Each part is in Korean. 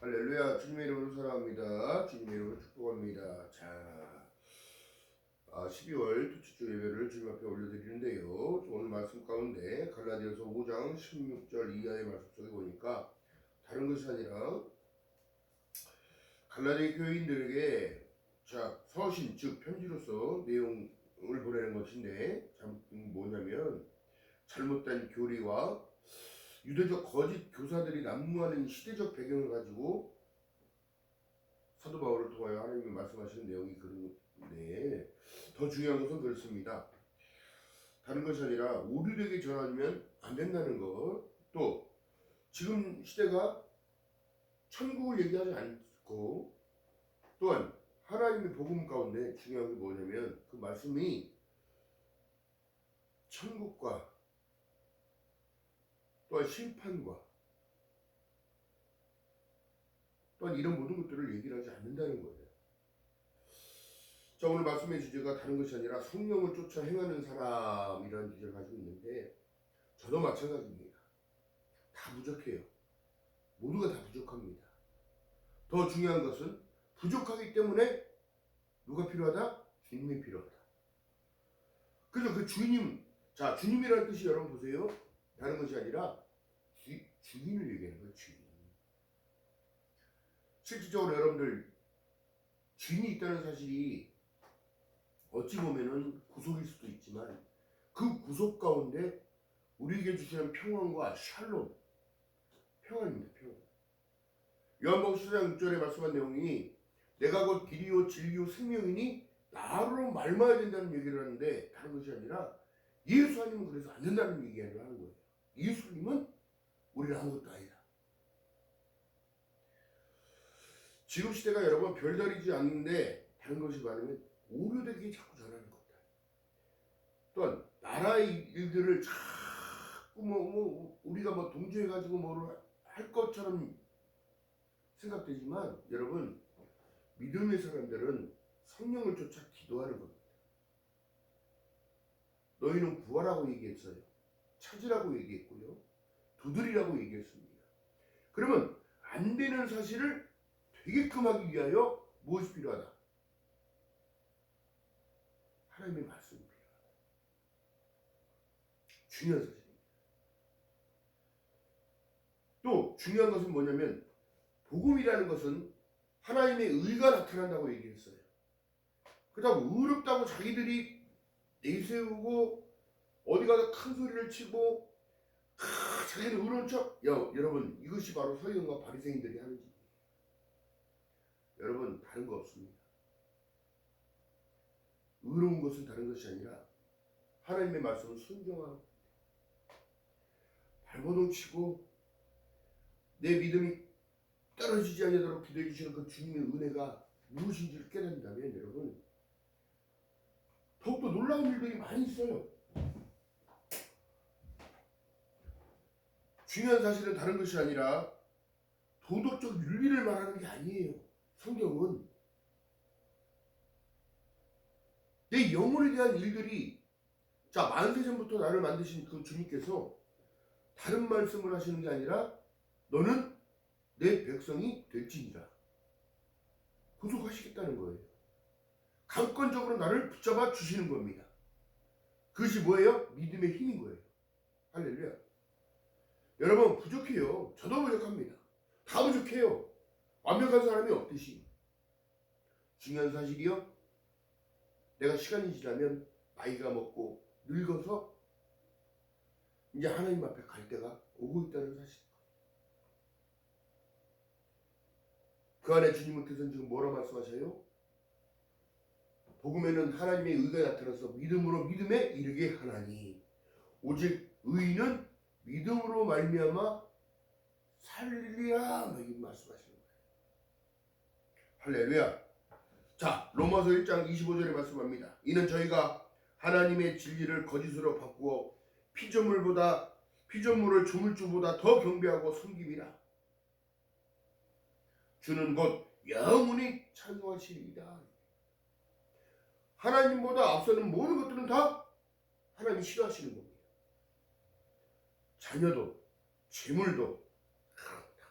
할렐루야. 주님의 이름으로 사랑합니다. 주님의 이름으로 축복합니다. 자, 12월 두치주 예배를 주님 앞에 올려드리는데요. 오늘 말씀 가운데 갈라디아서 5장 16절 이하의 말씀 속에 보니까 다른 것이 아니라 갈라디아 교인들에게 서신 즉 편지로서 내용을 보내는 것인데 뭐냐면 잘못된 교리와 유대적 거짓 교사들이 난무하는 시대적 배경을 가지고 사도 바울을 통하여 하나님이 말씀하시는 내용이 그런데 더 중요한 것은 그렇습니다. 다른 것이 아니라 오류되게 전하면 안 된다는 것, 또 지금 시대가 천국을 얘기하지 않고 또한 하나님의 복음 가운데 중요한 게 뭐냐면 그 말씀이 천국과 또한 심판과 또한 이런 모든 것들을 얘기를 하지 않는다는 거예요. 자, 오늘 말씀의 주제가 다른 것이 아니라 성령을 쫓아 행하는 사람이라는 주제를 가지고 있는데 저도 마찬가지입니다. 다 부족해요. 모두가 다 부족합니다. 더 중요한 것은 부족하기 때문에 누가 필요하다? 주님이 필요하다. 그래서 그 주님, 주님이라는 뜻이 여러분 보세요. 다른 것이 아니라 주인을 얘기하는 거예요. 주인. 실질적으로 여러분들 주인이 있다는 사실이 어찌 보면은 구속일 수도 있지만 그 구속 가운데 우리에게 주시는 평안과 샬롬, 평안입니다. 평안. 요한복음 10장 6절에 말씀한 내용이 내가 곧 길이요 진리요 생명이니 나로 말마야 된다는 얘기를 하는데 다른 것이 아니라 예수님은 그래서 안 된다는 얘기를 하는 거예요. 예수님은 우리는 아무것도 아니다. 지금 시대가 여러분 별다르지 않는데 다른 것이 많으면 오류되게 자꾸 전하는 겁니다. 또한 나라의 일들을 자꾸 우리가 동조해가지고 뭐를 할 것처럼 생각되지만 여러분 믿음의 사람들은 성령을 쫓아 기도하는 겁니다. 너희는 구하라고 얘기했어요. 찾으라고 얘기했고요. 두드리라고 얘기했습니다. 그러면 안 되는 사실을 되게끔 하기 위하여 무엇이 필요하다? 하나님의 말씀이 필요하다. 중요한 사실입니다. 또 중요한 것은 뭐냐면 복음이라는 것은 하나님의 의가 나타난다고 얘기했어요. 그렇다고 의롭다고 자기들이 내세우고 어디 가서 큰 소리를 치고 자기는 의로운 척 여러분 이것이 바로 서기관과 바리새인들이 하는 짓이에요. 여러분 다른 거 없습니다. 의로운 것은 다른 것이 아니라 하나님의 말씀을 순종하고 발버둥 치고 내 믿음이 떨어지지 않도록 기도해 주시는 그 주님의 은혜가 무엇인지를 깨닫는다면 여러분 더욱더 놀라운 일들이 많이 있어요. 중요한 사실은 다른 것이 아니라 도덕적 윤리를 말하는 게 아니에요. 성경은 내 영혼에 대한 일들이 만세전부터 나를 만드신 그 주님께서 다른 말씀을 하시는 게 아니라 너는 내 백성이 될지니라 구속하시겠다는 거예요. 강권적으로 나를 붙잡아 주시는 겁니다. 그것이 뭐예요? 믿음의 힘인 거예요. 할렐루야. 여러분 부족해요. 저도 부족합니다. 다 부족해요. 완벽한 사람이 없듯이. 중요한 사실이요. 내가 시간이 지나면 나이가 먹고 늙어서 이제 하나님 앞에 갈 때가 오고 있다는 사실. 그 안에 주님께서는 지금 뭐라 말씀하셔요? 복음에는 하나님의 의가 나타나서 믿음으로 믿음에 이르게 하나니 오직 의인은 믿음으로 말미암아 살리라 이렇게 말씀하시는 거예요. 할렐루야. 자, 로마서 1장 25절에 말씀합니다. 이는 저희가 하나님의 진리를 거짓으로 바꾸어 피조물을 조물주보다 더 경배하고 섬김이라. 주는 곧 영원히 찬송하시리이다. 하나님보다 앞서는 모든 것들은 다 하나님이 싫어하시는 겁니다. 자녀도 재물도 그렇다.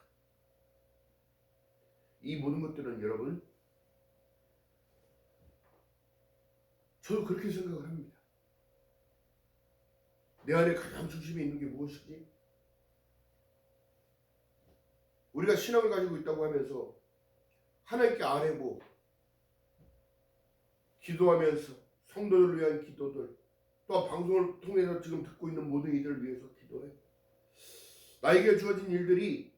이 모든 것들은 여러분, 저도 그렇게 생각을 합니다. 내 안에 가장 중심에 있는 게 무엇이지? 우리가 신앙을 가지고 있다고 하면서 하나님께 아뢰고 기도하면서 성도들을 위한 기도들, 또 방송을 통해서 지금 듣고 있는 모든 이들을 위해서 기도해. 나에게 주어진 일들이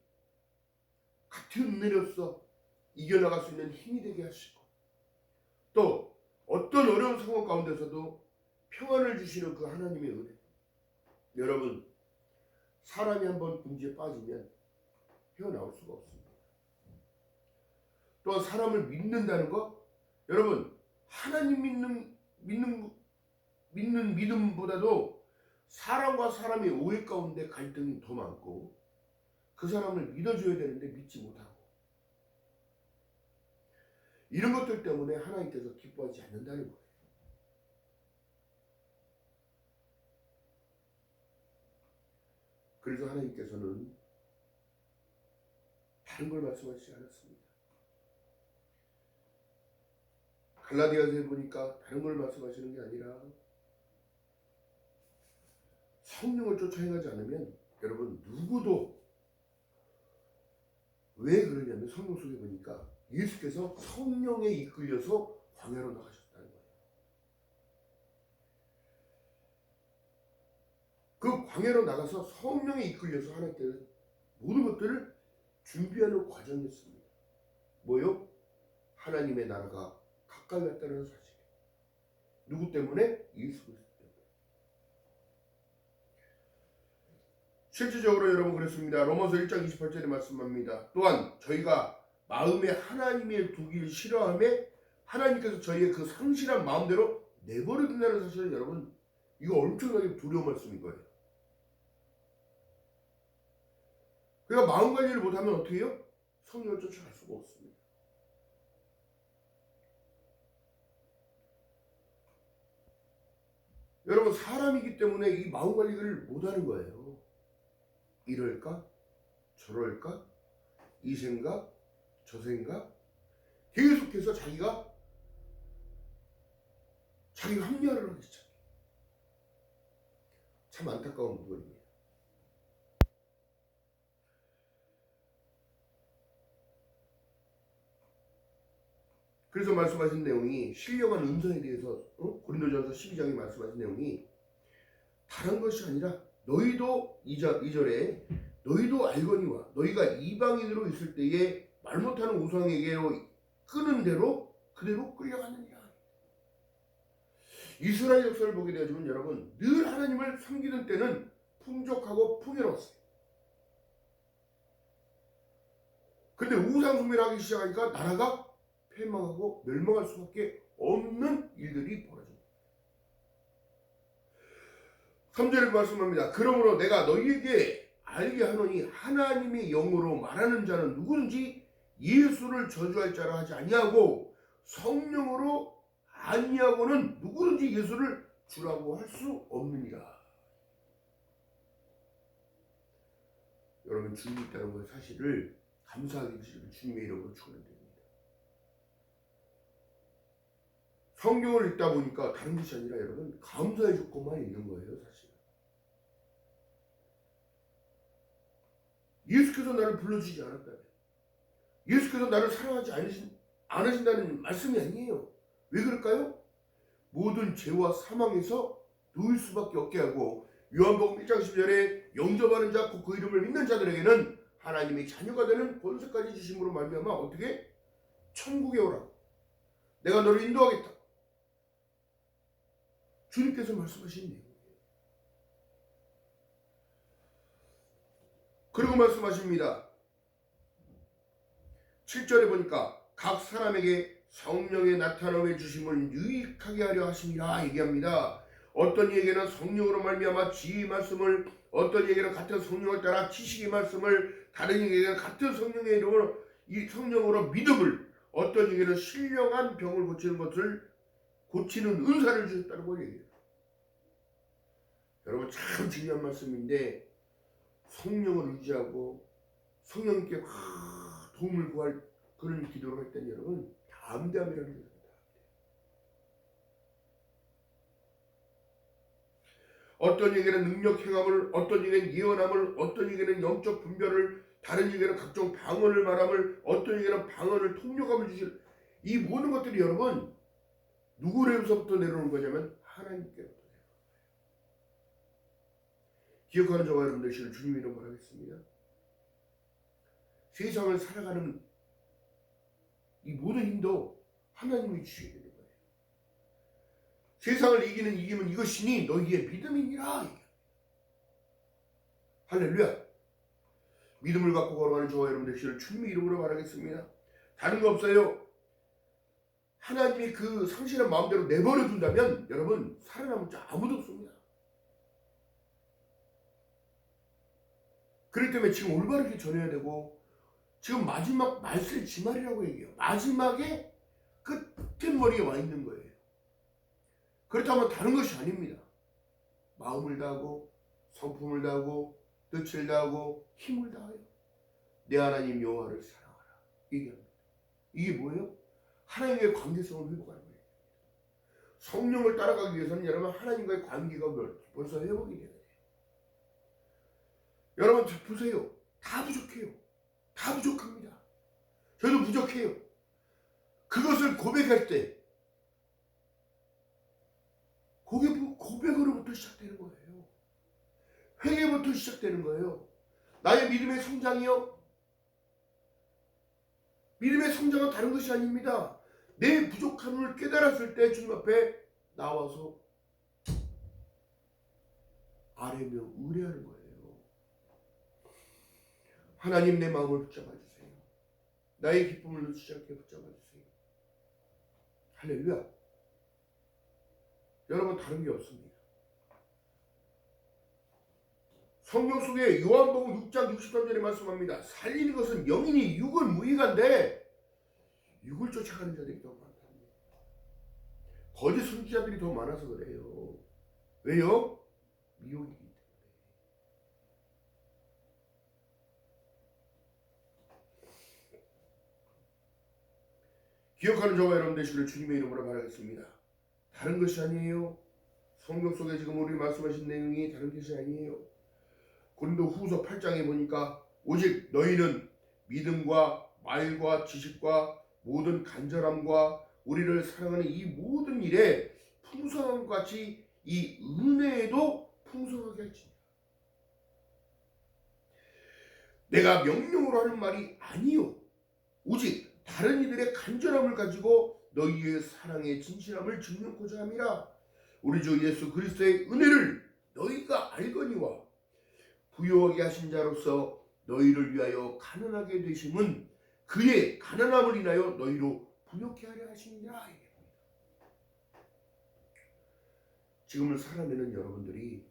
같은 은혜로서 이겨나갈 수 있는 힘이 되게 하시고, 또 어떤 어려운 상황 가운데서도 평안을 주시는 그 하나님의 은혜. 여러분, 사람이 한번 문제에 빠지면 헤어나올 수가 없습니다. 또 사람을 믿는다는 것, 여러분, 하나님 믿는 믿음보다도 사람과 사람의 오해 가운데 갈등이 더 많고, 그 사람을 믿어줘야 되는데 믿지 못하고, 이런 것들 때문에 하나님께서 기뻐하지 않는다는 거예요. 그래서 하나님께서는 다른 걸 말씀하시지 않았습니다. 갈라디아서에 보니까 다른 걸 말씀하시는 게 아니라 성령을 쫓아 행하지 않으면 여러분 누구도, 왜 그러냐면 성경 속에 보니까 예수께서 성령에 이끌려서 광야로 나가셨다는 거예요. 그 광야로 나가서 성령에 이끌려서 하나님께서 모든 것들을 준비하는 과정이었습니다. 뭐요? 하나님의 나라가 가까이 왔다는 사실. 누구 때문에? 예수 그리스도 때문에. 실질적으로 여러분 그랬습니다. 로마서 1장 28절에 말씀합니다. 또한 저희가 마음에 하나님의 두기를 싫어함에 하나님께서 저희의 그 상실한 마음대로 내버려 둔다는 사실은 여러분, 이거 엄청나게 두려운 말씀인 거예요. 그러니까 마음 관리를 못하면 어떻게 해요? 성령을 쫓아갈 수가 없습니다. 여러분, 사람이기 때문에 이 마음 관리를 못하는 거예요. 이럴까? 저럴까? 이 생각? 저 생각? 계속해서 자기가 합리화를 하기 시작해요. 참 안타까운 부분입니다. 그래서 말씀하신 내용이, 신령한 음성에 대해서 고린도전서 12장에 말씀하신 내용이 다른 것이 아니라 너희도 2절에 너희도 알거니와 너희가 이방인으로 있을 때에 말 못하는 우상에게로 끄는 대로 그대로 끌려가느니라. 이스라엘 역사를 보게 되어지면 여러분, 늘 하나님을 섬기는 때는 풍족하고 풍요로웠어요. 근데 우상 숭배를 하기 시작하니까 나라가 패망하고 멸망할 수밖에 없는 일들이 벌어집니다. 3절에 말씀합니다. 그러므로 내가 너희에게 알게 하노니 하나님의 영으로 말하는 자는 누구든지 예수를 저주할 자라 하지 아니하고 성령으로 아니하고는 누구든지 예수를 주라고 할 수 없느니라. 여러분, 주님이 있다는 것 사실을 감사하게 주님의 이름으로 축원드립니다. 성경을 읽다 보니까 다른 것이 아니라 여러분, 감사의 조건만 있는 거예요, 사실. 예수께서 나를 불러주지 않았다면, 예수께서 나를 사랑하지 않으신다는 말씀이 아니에요. 왜 그럴까요? 모든 죄와 사망에서 누울 수밖에 없게 하고, 요한복음 1장 10절에 영접하는 자, 그 이름을 믿는 자들에게는 하나님의 자녀가 되는 권세까지 주심으로 말미암아 어떻게? 천국에 오라고. 내가 너를 인도하겠다. 주님께서 말씀하신 내용이에요. 그리고 말씀하십니다. 7절에 보니까 각 사람에게 성령의 나타남의 주심을 유익하게 하려 하심이라 얘기합니다. 어떤 이에게는 성령으로 말미암아 지혜의 말씀을, 어떤 이에게는 같은 성령을 따라 지식의 말씀을, 다른 이에게는 같은 성령의 이름으로 이 성령으로 믿음을, 어떤 이에게는 신령한 병을 고치는 것을 고치는 은사를 주셨다는 걸 얘기해요. 여러분, 참 중요한 말씀인데 성령을 의지하고 성령님께 도움을 구할 그런 기도를 할 때는 여러분 담대함이라는 거예요. 어떤 얘기는 능력 행함을, 어떤 얘기는 예언함을, 어떤 얘기는 영적 분별을, 다른 얘기는 각종 방언을 말함을, 어떤 얘기는 방언을 통역함을 주실, 이 모든 것들이 여러분 누구로부터 내려오는 거냐면 하나님께로부터 내려오는 거예요. 기억하는 저와 여러분들 되시길 주님 이름으로 바라겠습니다. 세상을 살아가는 이 모든 힘도 하나님이 주셔야 되는 거예요. 세상을 이기는 이김은 이것이니 너희의 믿음이니라. 할렐루야. 믿음을 갖고 걸어가는 저와 여러분 되시길 주님의 이름으로 바라겠습니다. 다른 거 없어요. 하나님이 그 상실한 마음대로 내버려 둔다면 여러분 살아남을 자 아무도 없습니다. 그렇기 때문에 지금 올바르게 전해야 되고, 지금 마지막 말세 지말이라고 얘기해요. 마지막에 끝머리에 와 있는 거예요. 그렇다면 다른 것이 아닙니다. 마음을 다하고 성품을 다하고 뜻을 다하고 힘을 다하여 내 하나님 여호와를 사랑하라 얘기합니다. 이게 뭐예요? 하나님과의 관계성을 회복하는 거예요. 성령을 따라가기 위해서는 여러분 하나님과의 관계가 벌써 회복이 돼야 돼요. 여러분 보세요. 다 부족해요. 다 부족합니다. 저도 부족해요. 그것을 고백할 때 고백으로부터 시작되는 거예요. 회개부터 시작되는 거예요. 나의 믿음의 성장이요. 믿음의 성장은 다른 것이 아닙니다. 내 부족함을 깨달았을 때 주님 앞에 나와서 아뢰며 의뢰하는 거예요. 하나님 내 마음을 붙잡아 주세요. 나의 기쁨을 놓치지 않게 붙잡아 주세요. 할렐루야. 여러분 다른 게 없습니다. 성경 속에 요한복음 6장 63절에 말씀합니다. 살리는 것은 영이니 육은 무익한데 육을 쫓아가는 자들이 더 많답니다. 거짓 선지자들이 더 많아서 그래요. 왜요? 미혹이기 때문에. 기억하는 저와 여러분 되시기를 주님의 이름으로 바라겠습니다. 다른 것이 아니에요. 성경 속에 지금 우리 말씀하신 내용이 다른 것이 아니에요. 고린도 후서 8장에 보니까 오직 너희는 믿음과 말과 지식과 모든 간절함과 우리를 사랑하는 이 모든 일에 풍성함과 같이 이 은혜에도 풍성하게 할지니라. 내가 명령으로 하는 말이 아니요 오직 다른 이들의 간절함을 가지고 너희의 사랑의 진실함을 증명코자 함이라. 우리 주 예수 그리스도의 은혜를 너희가 알거니와 부요하게 하신 자로서 너희를 위하여 가난하게 되심은 그의 가난함을 인하여 너희로 부요케 하려 하시니라. 지금을 살아내는 여러분들이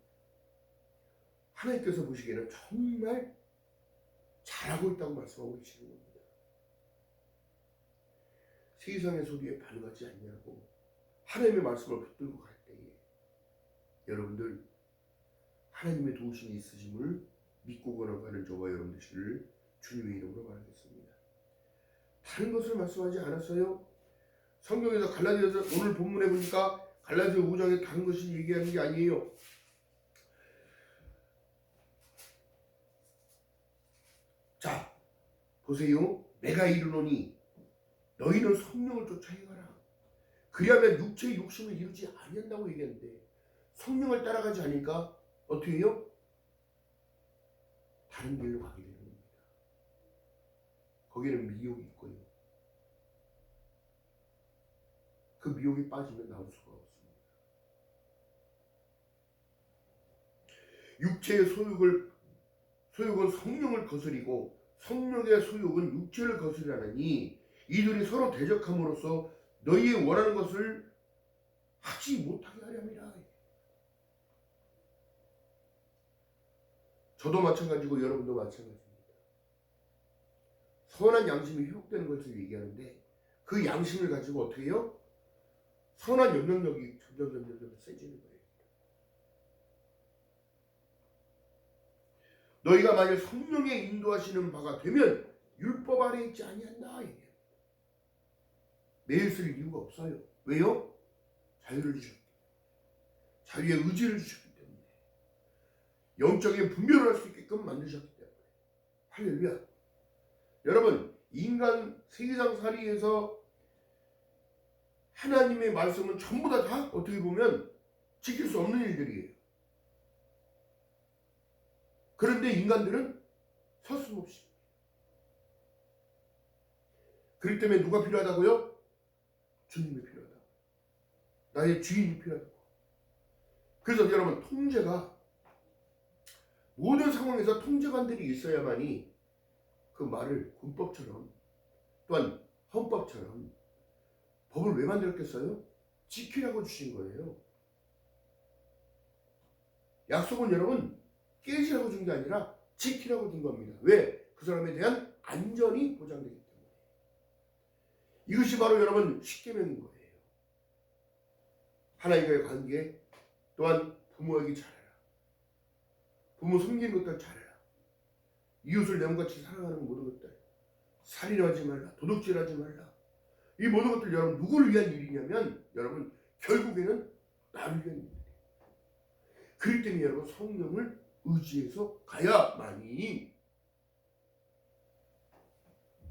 하나님께서 보시기에는 정말 잘하고 있다고 말씀하고 계시는 겁니다. 세상의 소리에 반응하지 않냐고 하나님의 말씀을 붙들고 갈 때에 여러분들 하나님의 도우심이 있으심을 믿고 걸어가는 저와 여러분 되시기를 주님의 이름으로 말하겠습니다. 다른 것을 말씀하지 않았어요. 성경에서 갈라디아서 오늘 본문에 보니까 갈라디아 5장에 다른 것을 얘기하는 게 아니에요. 자 보세요. 내가 이르노니 너희는 성령을 쫓아 행하라. 그리하면 육체의 욕심을 이루지 아니한다고 얘기했는데 성령을 따라가지 않으니까 어떻게 해요? 다른 길로 가게 되는 겁니다. 거기는 미혹이 있고요. 그 미혹에 빠지면 나올 수가 없습니다. 육체의 소욕은 성령을 거스리고 성령의 소욕은 육체를 거스리라니 이들이 서로 대적함으로써 너희의 원하는 것을 하지 못하게 하려 함이라. 저도 마찬가지고 여러분도 마찬가지입니다. 선한 양심이 회복되는 것을 얘기하는데 그 양심을 가지고 어떻게 해요? 선한 영향력이 점점 세지는 거예요. 너희가 만약 성령의 인도하시는 바가 되면 율법 아래 있지 아니한다. 매일 쓸 이유가 없어요. 왜요? 자유를 주셨기 때문에. 자유의 의지를 주셨기 때문에. 영적인 분별을 할 수 있게끔 만드셨기 때문에. 할렐루야. 여러분, 인간 세상살이에서 하나님의 말씀은 전부 다 어떻게 보면 지킬 수 없는 일들이에요. 그런데 인간들은 서슴없이. 그렇기 때문에 누가 필요하다고요? 주님이 필요하다. 나의 주인이 필요하다고. 그래서 여러분, 통제가 모든 상황에서 통제관들이 있어야만이 그 말을 군법처럼 또한 헌법처럼 법을 왜 만들었겠어요? 지키라고 주신 거예요. 약속은 여러분 깨지라고 준 게 아니라 지키라고 준 겁니다. 왜? 그 사람에 대한 안전이 보장되기 때문에. 이것이 바로 여러분 십계명인 거예요. 하나님과의 관계, 또한 부모에게 잘해라. 부모 섬기는 것들 잘해라. 이웃을 내 몸같이 사랑하는 모든 것들. 살인하지 말라. 도둑질하지 말라. 이 모든 것들 여러분 누구를 위한 일이냐면 여러분 결국에는 나를 위한 일이에요. 그렇기 때문에 여러분 성령을 의지해서 가야만이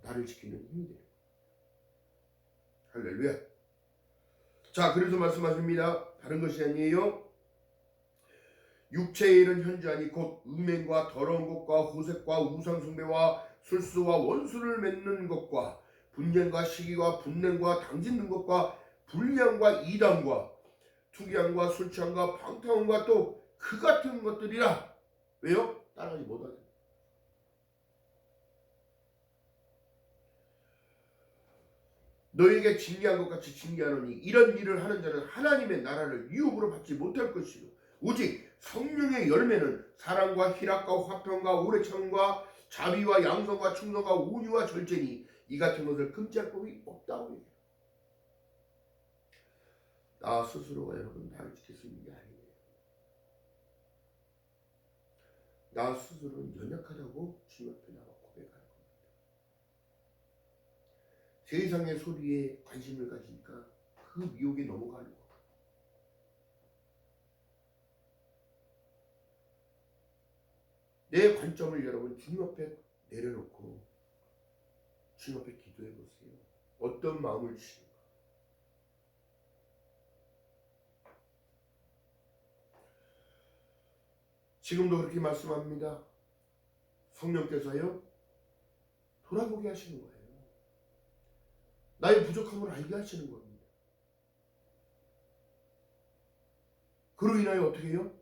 나를 지키는 힘이 돼요. 할렐루야. 자, 그래서 말씀하십니다. 다른 것이 아니에요. 육체의 일은 현저하니 곧 음행과 더러운 것과 호색과 우상숭배와 술수와 원수를 맺는 것과 분쟁과 시기와 분냄과 당짓는 것과 불량과 이단과 투기함과 술취함과 방탕함과 또 그 같은 것들이라. 왜요? 따라가지 못하게. 너에게 징계한 것 같이 징계하노니 이런 일을 하는 자는 하나님의 나라를 유업으로 받지 못할 것이요 오직 성령의 열매는 사랑과 희락과 화평과 오래 참음과 자비와 양선과 충성과 온유와 절제니 이 같은 것을 금지할 법이 없다고 얘기해요. 나 스스로가 여러분 나를 지킬 수 있는 게 아니에요. 나 스스로는 연약하다고 주님 앞에 나와 고백하는 겁니다. 세상의 소리에 관심을 가지니까 그 미혹에 넘어가는 거예요. 내 관점을 여러분 주님 앞에 내려놓고 주님 앞에 기도해 보세요. 어떤 마음을 주시는가. 지금도 그렇게 말씀합니다. 성령께서요 돌아보게 하시는 거예요. 나의 부족함을 알게 하시는 겁니다. 그로 인하여 어떻게 해요?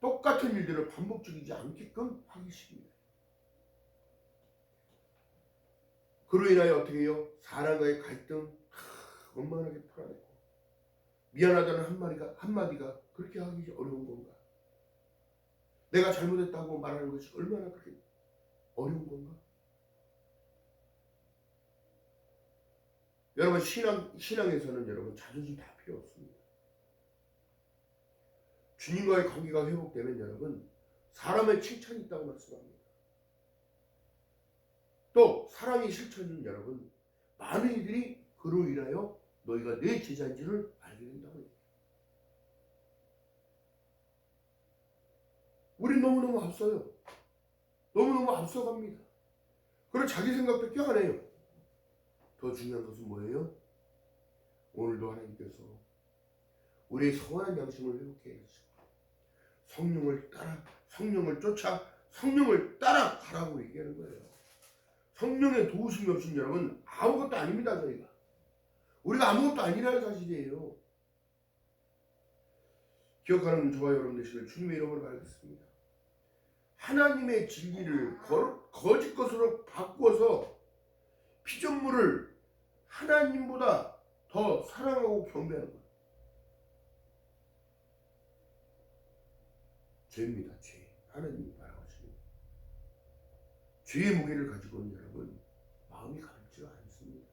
똑같은 일들을 반복적이지 않게끔 하기 쉽습니다. 그로 인하여 어떻게 해요? 사람과의 갈등 원만하게 풀어내고 미안하다는 한마디가 그렇게 하기 어려운 건가? 내가 잘못했다고 말하는 것이 얼마나 그렇게 어려운 건가? 여러분 신앙에서는 여러분 자존심 다 필요 없습니다. 주님과의 관계가 회복되면 여러분 사람의 칭찬이 있다고 말씀합니다. 또 사랑의 실천은 여러분 많은 이들이 그로 인하여 너희가 내 제자인지를 알게 된다고 해요. 우린 너무너무 앞서요. 너무너무 앞서갑니다. 그리고 자기 생각밖에 안 해요. 더 중요한 것은 뭐예요? 오늘도 하나님께서 우리의 서원한 양심을 회복해 해주시고 성령을 쫓아 성령을 따라가라고 얘기하는 거예요. 성령의 도우심이 없인 여러분 아무것도 아닙니다. 우리가 아무것도 아니라는 사실이에요. 기억하는 저와 여러분 되시길 주님의 이름으로 말하겠습니다. 하나님의 진리를 거짓 것으로 바꾸어서 피조물을 하나님보다 더 사랑하고 경배하는 거예요. 죄입니다. 죄. 하나님이 말하시는 죄의 무게를 가지고는 여러분 마음이 가볍지가 않습니다.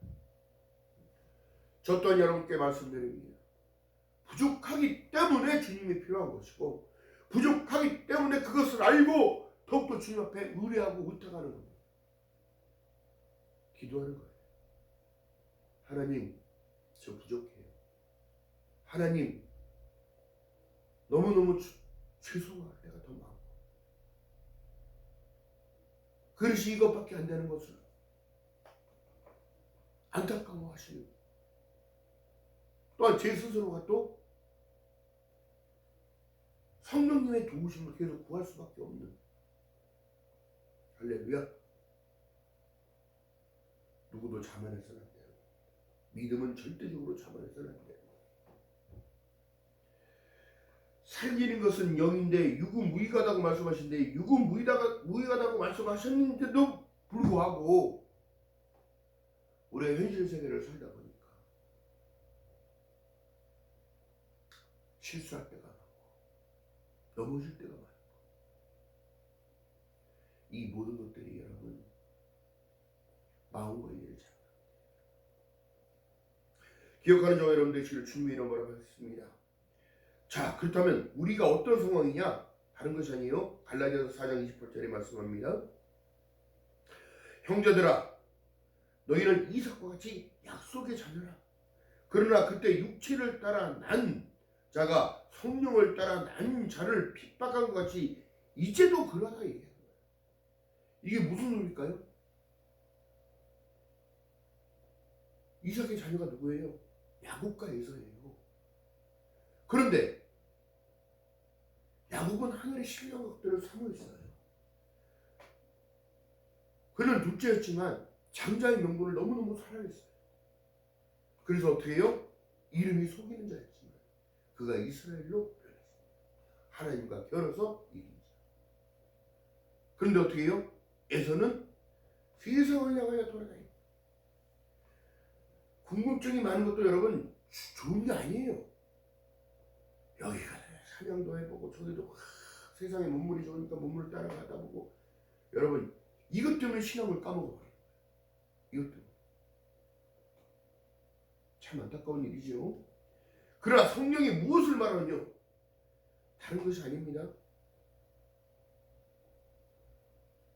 저 또한 여러분께 말씀드립니다. 부족하기 때문에 주님이 필요한 것이고 부족하기 때문에 그것을 알고 더욱더 주님 앞에 의뢰하고 의탁하는 겁니다. 기도하는 거예요. 하나님, 저 부족해요. 하나님, 너무너무 죄송해요. 내가 더 많고. 그릇이 이것밖에 안 되는 것을 안타까워하시는, 또한 제 스스로가 또 성령님의 도우심을 계속 구할 수밖에 없는, 할렐루야. 누구도 자만해서는 안 돼요. 믿음은 절대적으로 자만해서는 안 돼요. 살리는 것은 영인데 육은 무익하다고 말씀하신데, 육은 무익하다고 말씀하셨는데도 불구하고 우리의 현실 세계를 살다 보니까 실수할 때가 많고 넘어질 때가 많고, 이 모든 것들이 여러분 마음 관리를 잘합니다. 기억하는 저와 여러분 되시기를 주님의 이름으로 하겠습니다. 자, 그렇다면 우리가 어떤 상황이냐? 다른 것이 아니에요. 갈라디아서 4장 28절에 말씀합니다. 형제들아, 너희는 이삭과 같이 약속의 자녀라. 그러나 그때 육체를 따라 난 자가 성령을 따라 난 자를 핍박한 것 같이 이제도 그러하다 얘기하는 거예요. 이게 무슨 의미일까요? 이삭의 자녀가 누구예요? 야곱과 에서예요. 그런데 야곱은 하늘의 신령한 것들을 사모했어요. 그는 둘째였지만 장자의 명분을 너무너무 사랑했어요. 그래서 어떻게 해요? 이름이 속이는 자였지만 그가 이스라엘로 변했습니다. 하나님과 결어서 이긴 자. 그런데 어떻게 해요? 에서는 세상을 향하여 돌아다니고, 궁금증이 많은 것도 여러분 좋은 게 아니에요. 여기가 사냥도 해보고 저기도 세상에 문물이 좋으니까 문물을 따라가다 보고, 여러분 이것 때문에 신앙을 까먹어버려요. 이것 때문에. 참 안타까운 일이죠. 그러나 성령이 무엇을 말하느냐? 다른 것이 아닙니다.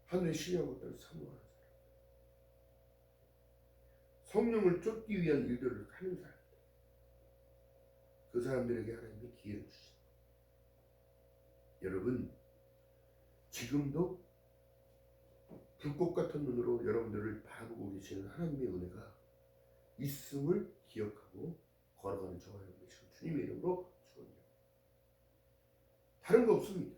하늘의 신령한 것들을 사모하는 사람, 성령을 쫓기 위한 일들을 하는 사람, 그 사람들에게 하나님이 기회를 주십니다. 여러분, 지금도 불꽃 같은 눈으로 여러분들을 바라보고 계시는 하나님의 은혜가 있음을 기억하고 걸어가는 저와 여러분이 지금 주님의 이름으로 축원합니다. 다른 거 없습니다.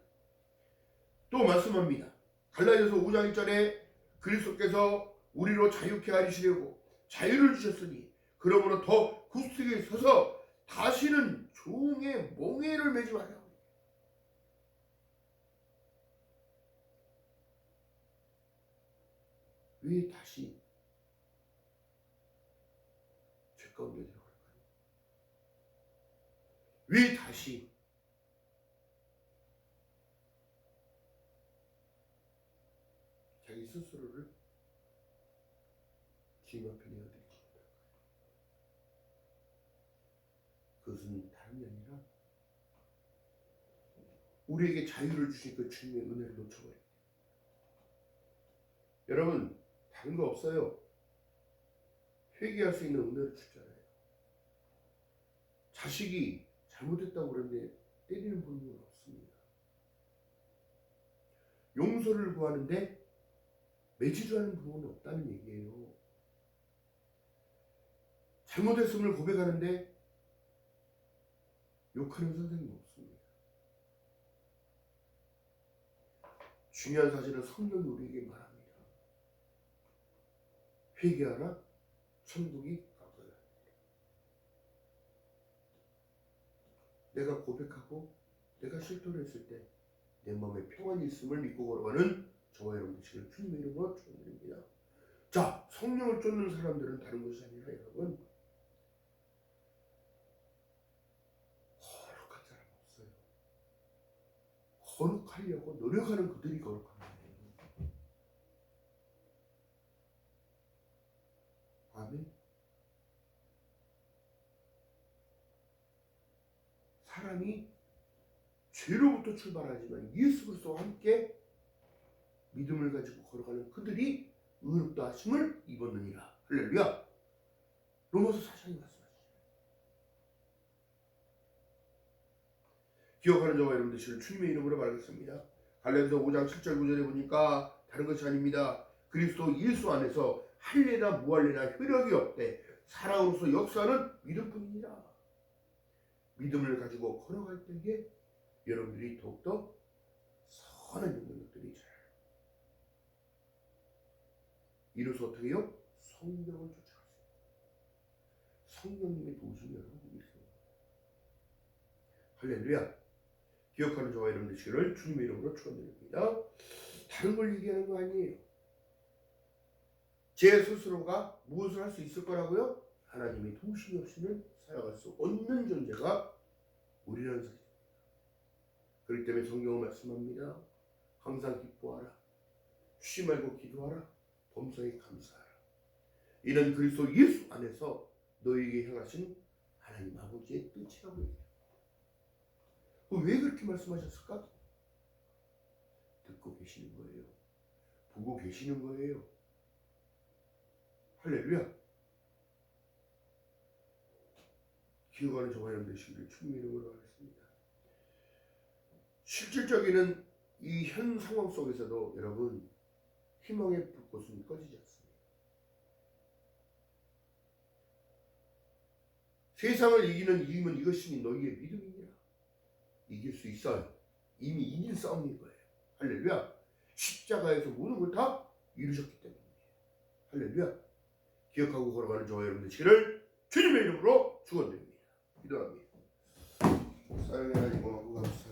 또 말씀합니다. 갈라디아서 5장 1절에 그리스도께서 우리로 자유케 하시려고 자유를 주셨으니 그러므로 더 굳세게 서서 다시는 종의 몽해를 매지 말라. 왜 다시 죄 가운데 들어갈까요? 왜 다시 자기 스스로를 주님 앞에 내어드리지 못할까요? 그것은 다른 게 아니라 우리에게 자유를 주신 그 주님의 은혜를 놓쳐버립니다. 여러분, 다른 거 없어요. 회개할 수 있는 은혜를 주잖아요. 자식이 잘못했다고 그러는데 때리는 분은 없습니다. 용서를 구하는데 매질하는 부분은 없다는 얘기예요. 잘못했음을 고백하는데 욕하는 선생님 없습니다. 중요한 사실은 성령이 우리에게 말합니다. 회개하라, 천국이 가까이. 내가 고백하고 내가 실토를 했을 때 내 마음에 평안이 있음을 믿고 걸어가는 저와 여러분 되시길 주님의 이름으로 축원드립니다. 자, 성령을 쫓는 사람들은 다른 것이 아니라 여러분 거룩한 사람 없어요. 거룩하려고 노력하는 그들이 거룩한 거예요. 아멘. 사람이 죄로부터 출발하지만 예수 그리스도와 함께 믿음을 가지고 걸어가는 그들이 의롭다 하심을 입었느니라. 할렐루야. 로마서 4장이 말씀하시죠. 기억하는 저와 여러분 되시길 주님의 이름으로 말하겠습니다. 갈라디아서 5장 7절 9절에 보니까 다른 것이 아닙니다. 그리스도 예수 안에서 할례나 무할례나 효력이 없되 사랑으로서 역사하는 믿음뿐이니라. 믿음을 가지고 걸어갈 때에 여러분들이 더욱더 선한 영향력들이 잘 이로써 어떻게 해요? 성령을 쫓아갈 수 있어요. 성령님의 도우심이 여러분에게 있습니다. 할렐루야. 기억하는 저와 여러분 되시기를 주님의 이름으로 축원드립니다. 다른 걸 얘기하는 거 아니에요. 제 스스로가 무엇을 할 수 있을 거라고요? 하나님의 도우심이 없이는 살아갈 수 없는 존재가 우리라는 사실입니다. 그렇기 때문에 성경은 말씀합니다. 항상 기뻐하라. 쉬지 말고 기도하라. 범사에 감사하라. 이는 그리스도 예수 안에서 너희에게 향하신 하나님 아버지의 뜻이라고 얘기해요. 왜 그렇게 말씀하셨을까? 듣고 계시는 거예요. 보고 계시는 거예요. 할렐루야. 기억하는 저와 여러분 되시기를 주님의 이름으로 하겠습니다. 실질적인 이 현 상황 속에서도 여러분 희망의 불꽃은 꺼지지 않습니다. 세상을 이기는 힘은 이것이니 너희의 믿음이니라. 이길 수 있어요. 이미 이긴 싸움인 거예요. 할렐루야. 십자가에서 모든 걸 다 이루셨기 때문이에요. 할렐루야. 기억하고 걸어가는 저와 여러분 되시기를 주님의 이름으로 축원드립니다. 기도합니다. 사랑의 하나님 고맙고 감사합니다.